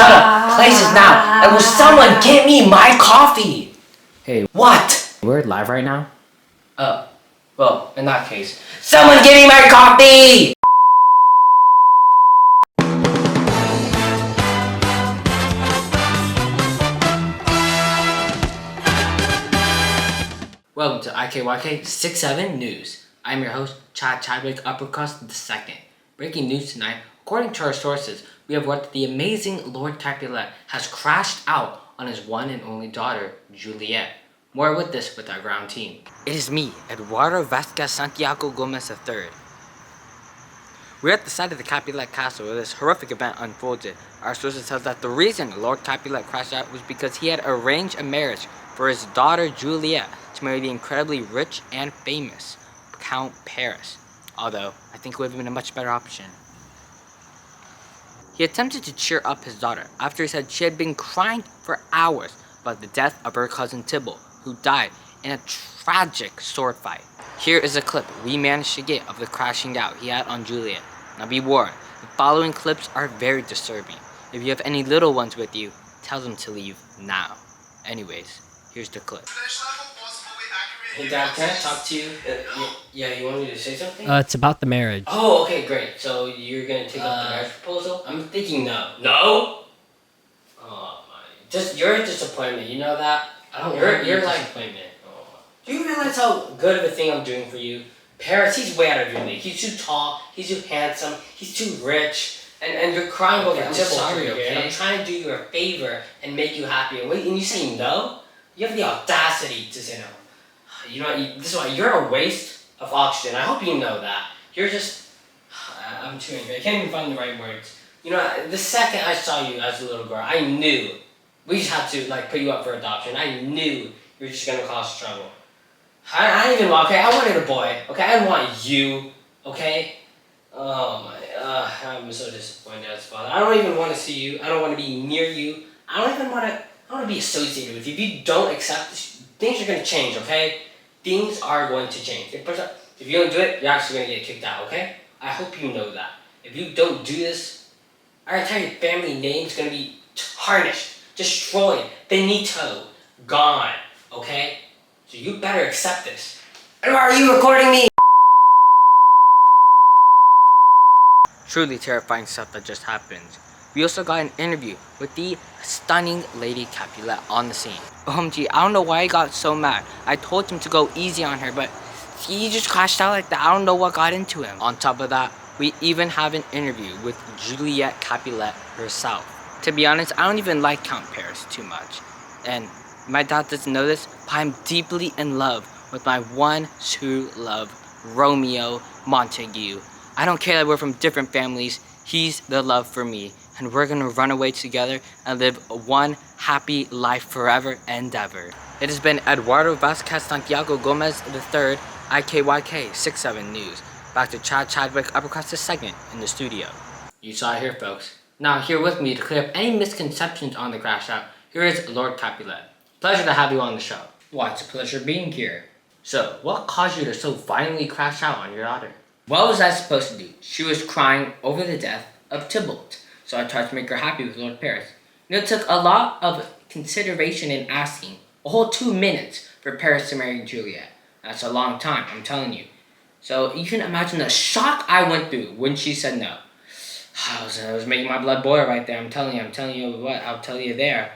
shut up. Places now. And will someone get me my coffee? Hey, What? we're live right now? Well, in that case, someone give me my coffee! Welcome to IKYK 67 News. I'm your host, Chadwick Uppercrust II. Breaking news tonight, according to our sources, we have what the amazing Lord Capulet has crashed out on his one and only daughter, Juliet. More with this with our ground team. It is me, Eduardo Vasquez Santiago Gomez III. We're at the site of the Capulet Castle where this horrific event unfolded. Our sources tell us that the reason Lord Capulet crashed out was because he had arranged a marriage for his daughter Juliet to marry the incredibly rich and famous Count Paris. Although, I think it would have been a much better option. He attempted to cheer up his daughter after he said she had been crying for hours about the death of her cousin Tybalt, who died in a tragic sword fight. Here is a clip we managed to get of the crashing out he had on Juliet. Now be warned, the following clips are very disturbing. If you have any little ones with you, tell them to leave now. Anyways, here's the clip. Hey Dad, can I talk to you? Yeah, you want me to say something? It's about the marriage. Oh, okay, great. So you're gonna take up the marriage proposal? I'm thinking no. No? Oh my, you're a disappointment. You know that? You're like disappointment. Oh. Do you realize how good of a thing I'm doing for you? Paris, he's way out of your league. He's too tall. He's too handsome. He's too rich. And you're crying over Tybalt. Sorry, okay? And I'm trying to do you a favor and make you happy. And you say no? You have the audacity to say no. You know, this is why you're a waste of oxygen. I hope you know that. You're just... I'm too angry. I can't even find the right words. You know, the second I saw you as a little girl, I knew. We just had to, like, put you up for adoption. I knew you were just going to cause trouble. I didn't even want... Okay, I wanted a boy. Okay, I didn't want you. Okay? Oh, my... I'm so disappointed as a father. I don't even want to see you. I don't want to be near you. I don't even want to... I want to be associated with you. If you don't accept this, things are going to change, okay? Things are going to change. If you don't do it, you're actually going to get kicked out, okay? I hope you know that. If you don't do this, our entire family name is going to be tarnished, destroyed, finito, gone, okay? So you better accept this. And are you recording me? Truly terrifying stuff that just happened. We also got an interview with the stunning Lady Capulet on the scene. OMG, I don't know why he got so mad. I told him to go easy on her, but he just crashed out like that. I don't know what got into him. On top of that, we even have an interview with Juliet Capulet herself. To be honest, I don't even like Count Paris too much. And my dad doesn't know this, but I'm deeply in love with my one true love, Romeo Montague. I don't care that we're from different families. He's the love for me. And we're gonna run away together and live one happy life forever and ever. It has been Eduardo Vasquez Santiago Gomez III, IKYK 67 News. Back to Chadwick Uppercrust II in the studio. You saw it here, folks. Now, here with me to clear up any misconceptions on the crash out, here is Lord Capulet. Pleasure to have you on the show. Why, it's a pleasure being here. So, what caused you to so violently crash out on your daughter? What was I supposed to do? She was crying over the death of Tybalt. So I tried to make her happy with Lord Paris. You know, it took a lot of consideration in asking, a whole 2 minutes for Paris to marry Juliet. That's a long time, I'm telling you. So you can imagine the shock I went through when she said no. I was making my blood boil right there, I'm telling you what, I'll tell you there.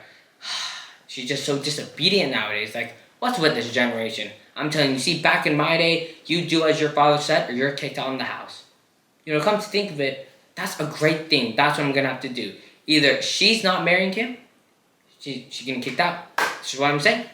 She's just so disobedient nowadays, like, what's with this generation? I'm telling you, see, back in my day, you do as your father said or you're kicked out of the house. You know, come to think of it, that's a great thing. That's what I'm going to have to do. Either she's not marrying him, she's getting kicked out. This is what I'm saying.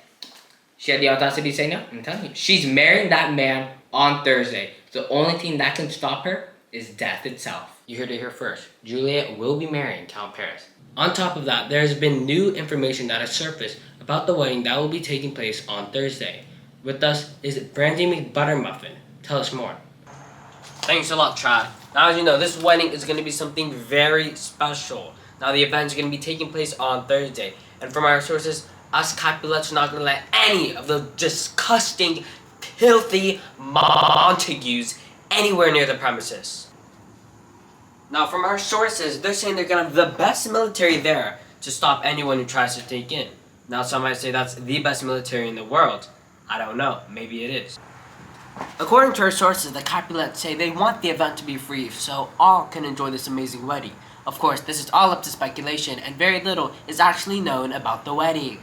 She had the audacity to say no. I'm telling you. She's marrying that man on Thursday. The only thing that can stop her is death itself. You heard it here first. Juliet will be marrying Count Paris. On top of that, there has been new information that has surfaced about the wedding that will be taking place on Thursday. With us is Brandy McButtermuffin. Tell us more. Thanks a lot, Chad. Now, as you know, this wedding is going to be something very special. Now, the event is going to be taking place on Thursday. And from our sources, us Capulets are not going to let any of the disgusting, filthy Montagues anywhere near the premises. Now, from our sources, they're saying they're going to have the best military there. to stop anyone who tries to sneak in. Now some might say that's the best military in the world. I don't know, maybe it is. According to our sources, the Capulets say they want the event to be free so all can enjoy this amazing wedding. Of course, this is all up to speculation and very little is actually known about the wedding.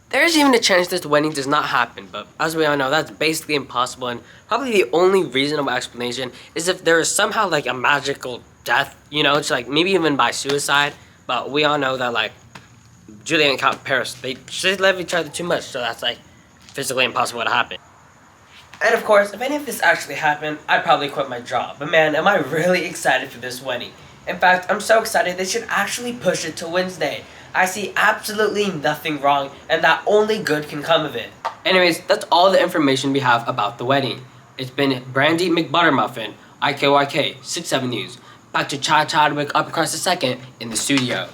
There's even a chance this wedding does not happen, but as we all know, that's basically impossible, and probably the only reasonable explanation is if there is somehow like a magical death, you know, it's like maybe even by suicide, but we all know that like Juliet and Count Paris, they just love each other too much, so that's like physically impossible to happen. And of course, if any of this actually happened, I'd probably quit my job, but man, am I really excited for this wedding. In fact, I'm so excited they should actually push it to Wednesday. I see absolutely nothing wrong, and that only good can come of it. Anyways, that's all the information we have about the wedding. It's been Brandy McButtermuffin, IKYK, 6-7 News. Back to Chadwick Uppercross II in the studio.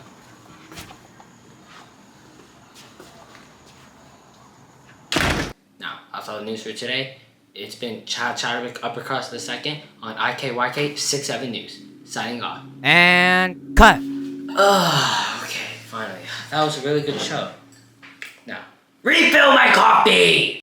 Now, that's all the news for today. It's been Chadwick Uppercross II on IKYK 6-7 News. Signing off. And cut. Okay, finally. That was a really good show. Now, refill my coffee!